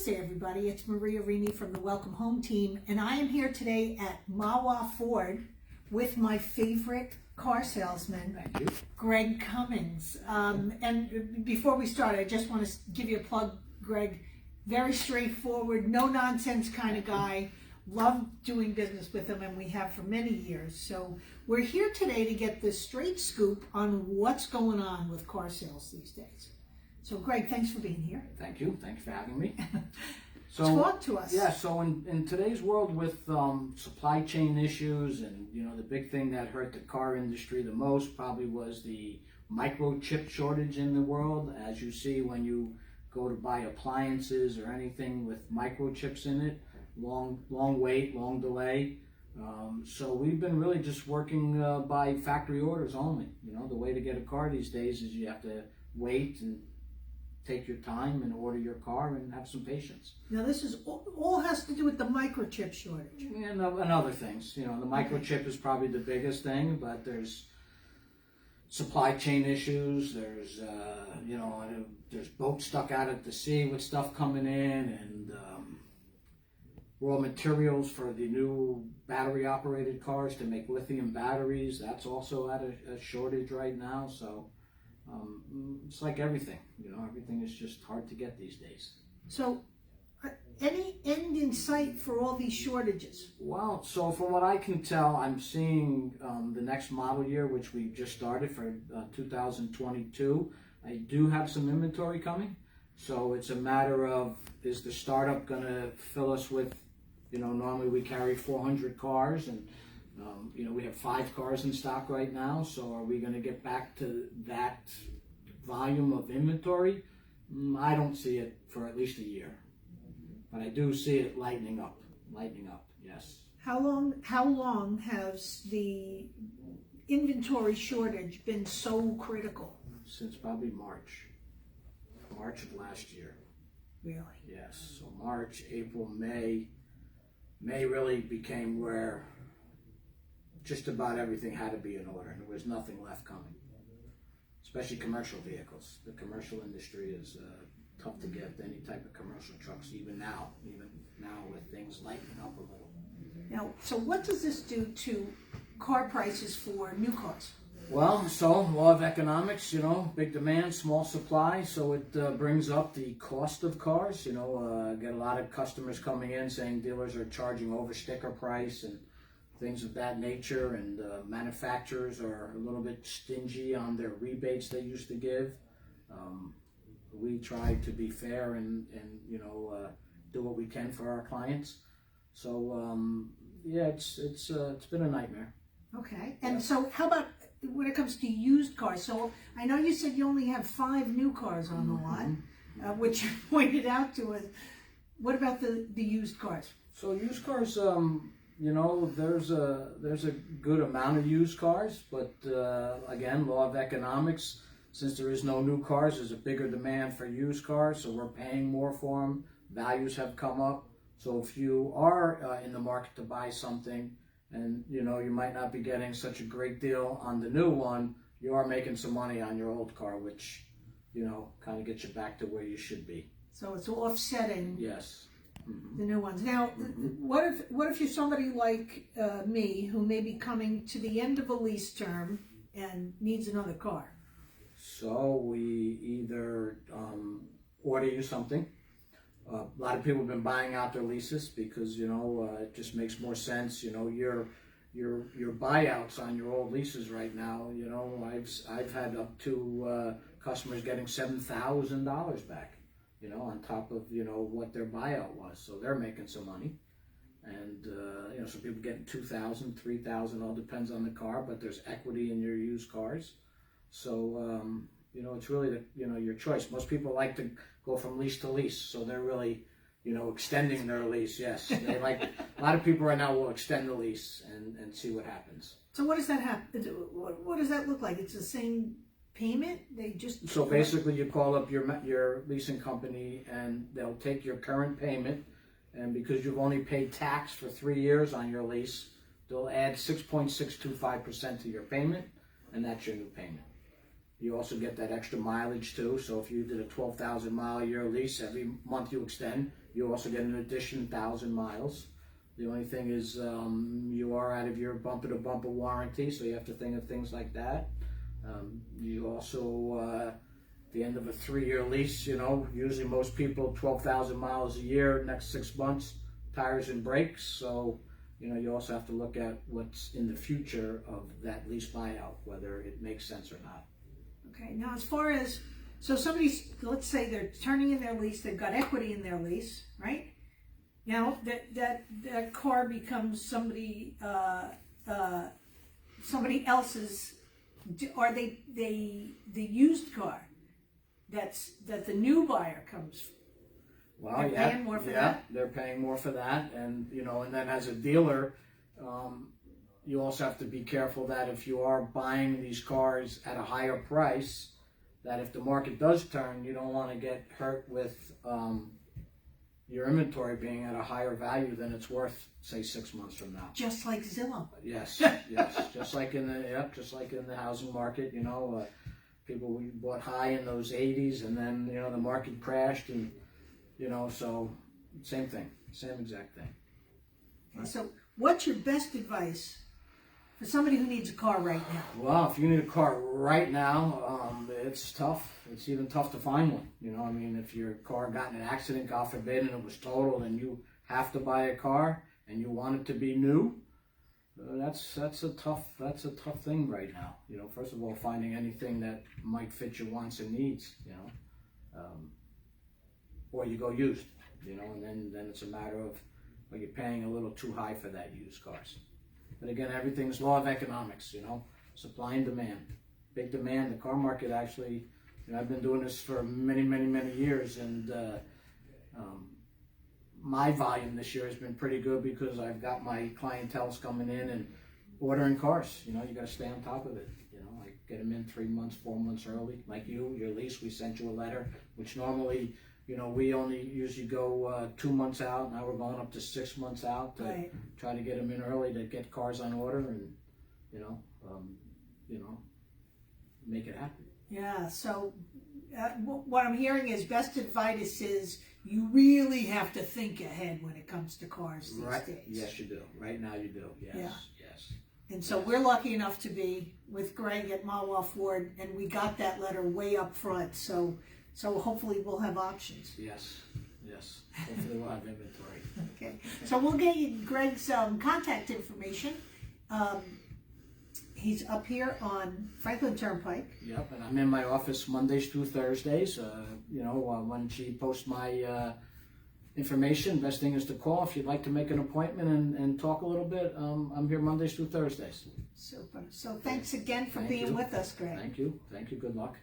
Namaste, everybody. It's Maria Rini from the Welcome Home team, and I am here today at Mahwah Ford with my favorite car salesman, Thank you. Greg Cummings. And before we start, I just want to give you a plug, Greg. Very straightforward, no nonsense kind of guy. Love doing business with him, and we have for many years. So we're here today to get the straight scoop on what's going on with car sales these days. So Greg, thanks for being here. Thank you. Thanks for having me. So talk to us. Yeah, so in today's world with supply chain issues, and the big thing that hurt the car industry the most probably was the microchip shortage in the world. As you see when you go to buy appliances or anything with microchips in it, long wait, long delay. So we've been really just working by factory orders only. The way to get a car these days is you have to wait and take your time and order your car and have some patience. Now this is all has to do with the microchip shortage. And other things. The microchip is probably the biggest thing, but there's supply chain issues. There's there's boats stuck out at the sea with stuff coming in, and raw materials for the new battery operated cars to make lithium batteries. That's also at a shortage right now. So it's like everything, everything is just hard to get these days. So any end in sight for all these shortages? Well, so from what I can tell, I'm seeing the next model year, which we just started for 2022. I do have some inventory coming. So it's a matter of, is the startup going to fill us with, normally we carry 400 cars, and we have 5 cars in stock right now. So are we going to get back to that volume of inventory? I don't see it for at least a year, but I do see it lightening up, yes. How long has the inventory shortage been so critical? Since probably March of last year. Really? Yes. So March, April, May really became where just about everything had to be in order, and there was nothing left coming. Especially commercial vehicles. The commercial industry is tough to get any type of commercial trucks, even now with things lightening up a little. Now, so what does this do to car prices for new cars? Well, so law of economics, big demand, small supply, so it brings up the cost of cars. Get a lot of customers coming in saying dealers are charging over sticker price and things of that nature, and manufacturers are a little bit stingy on their rebates they used to give. We try to be fair and do what we can for our clients. So it's been a nightmare. Okay, and so how about when it comes to used cars? So I know you said you only have 5 new cars on the lot, which you pointed out to us. What about the used cars? So used cars, there's a good amount of used cars, but again, law of economics, since there is no new cars, there's a bigger demand for used cars, so we're paying more for them. Values have come up. So if you are in the market to buy something, and you might not be getting such a great deal on the new one, you are making some money on your old car, which kind of gets you back to where you should be. So it's offsetting. Yes. The new ones. Now, what if you're somebody like me who may be coming to the end of a lease term and needs another car? So we either order you something. A lot of people have been buying out their leases because it just makes more sense. Your buyouts on your old leases right now. I've had up to customers getting $7,000 back. On top of what their buyout was, so they're making some money, and some people getting $2,000, $3,000, all depends on the car. But there's equity in your used cars, so it's really your choice. Most people like to go from lease to lease, so they're really extending their lease. Yes, they like a lot of people right now will extend the lease and see what happens. So what does that happen? What does that look like? It's the same payment? They just so basically you call up your leasing company and they'll take your current payment, and because you've only paid tax for 3 years on your lease, they'll add 6.625% to your payment, and that's your new payment. You also get that extra mileage too. So if you did a 12,000 mile a year lease, every month you extend, you also get an additional 1,000 miles. The only thing is you are out of your bumper to bumper warranty, so you have to think of things like that. You also, at the end of a 3-year lease, you know, usually most people 12,000 miles a year, next 6 months, tires and brakes. So, you know, you also have to look at what's in the future of that lease buyout, whether it makes sense or not. Okay, now as far as, so somebody's, let's say they're turning in their lease, they've got equity in their lease, right? Now that car becomes somebody else's, or the used car that the new buyer comes. Well, they're paying more for that? They're paying more for that, and you know, and then as a dealer, you also have to be careful that if you are buying these cars at a higher price, that if the market does turn, you don't want to get hurt with your inventory being at a higher value than it's worth, say 6 months from now. Just like Zillow. Yes, yes, just like in the housing market, you know, people bought high in those 80s, and then you know the market crashed, and you know, so same thing, same exact thing. Right. So, what's your best advice for somebody who needs a car right now? Well, if you need a car right now, it's tough. It's even tough to find one. You know, I mean, if your car got in an accident, God forbid, and it was totaled, and you have to buy a car, and you want it to be new, that's a tough thing right now. You know, first of all, finding anything that might fit your wants and needs. You know, or you go used. You know, and then it's a matter of, well, you're paying a little too high for that used cars. But again, everything's law of economics, you know, supply and demand. Big demand. The car market actually, you know, I've been doing this for many years, and my volume this year has been pretty good because I've got my clientels coming in and ordering cars. You know, you got to stay on top of it. You know, I get them in 3 months, 4 months early. Like your lease, we sent you a letter, which normally, you know, we only usually go 2 months out. Now we're going up to 6 months out to try to get them in early to get cars on order and, you know, make it happen. Yeah. So what I'm hearing is best advice is you really have to think ahead when it comes to cars these days. Yes, you do. Right now you do. Yes. Yeah. Yes. And so we're lucky enough to be with Greg at Mahwah Ford, and we got that letter way up front. So hopefully we'll have options. Yes, yes. Hopefully we'll have inventory. Okay. So we'll get you Greg's contact information. He's up here on Franklin Turnpike. Yep, and I'm in my office Mondays through Thursdays. You know, when she posts my information, best thing is to call if you'd like to make an appointment and talk a little bit. I'm here Mondays through Thursdays. Super. So thanks again for being with us, Greg. Thank you. Thank you. Good luck.